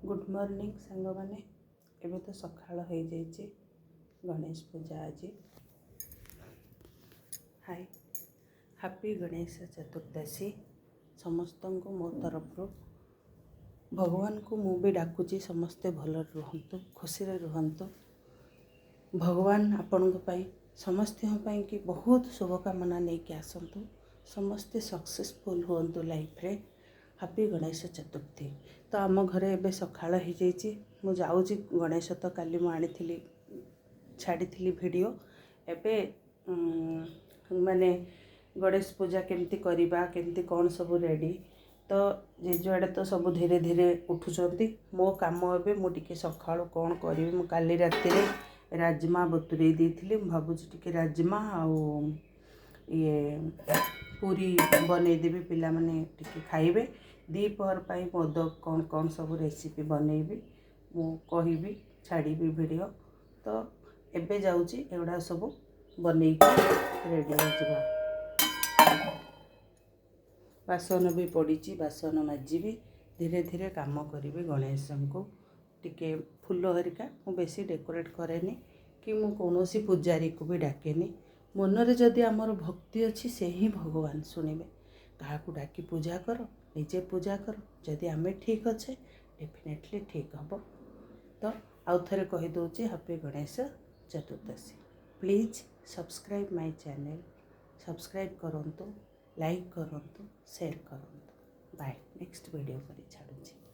Good morning सांग मैंने एबे तो सकाळ हो जाइए गणेश पूजा आज। हाय हैप्पी गणेश चतुर्दशी समस्त को मो तरफ भगवान को मु भी डाकुची समस्ते भल रुहंतु खुशी रुहंतु। भगवान आपण समस्त कि बहुत शुभकामना नहीं कि आसतु समस्ते सक्सेसफुल हुंतु लाइफ रे। हैप्पी गणेश चतुर्थी। तो आम घरे एबे सकाळ हो जाइए मु जाऊँगी गणेश तो काली मु आनी छाड़ी वीडियो एबे माने गणेश पूजा केमती करवा केमती कौन सब रेडी तो जेजुआड़े तो सब धीरे धीरे उठुचंती। मो काम एबे मु टिके सकाळ कौन करी मु काली राति रे राजमा बतुरे देइथिली भाबुची टिके राजमा आउ ये पूरी बनईदेवी पिला माने टिके खाइबे। दीपहर पाई मोदक कौन कौन सब रेसिपी बनईबी मु कहिबी छाड़ी वीडियो। तो एबे जाउची एगुड़ा सब बनई रेडी हो जावा। बासन भी पड़ी बासन माजिबी धीरे धीरे काम करी गणेश को टिके फूल हरिका मु बेसी डेकोरेट करेनी कि मु कौनसी पूजारी को भी डाकेनी। मनरे जदि आमर भक्ति अच्छी से ही भगवान शुणिबे। क्या डाकी पूजा कर निजे पूजा कर जदि आमे ठीक अच्छे डेफिनेटली ठीक हम। तो आउ थे कहीदे happy Ganesh Chaturdashi. Please subscribe my channel subscribe करंतु लाइक करंतु शेयर करंतु। बाय नेक्स्ट वीडियो पर छाड़ुची।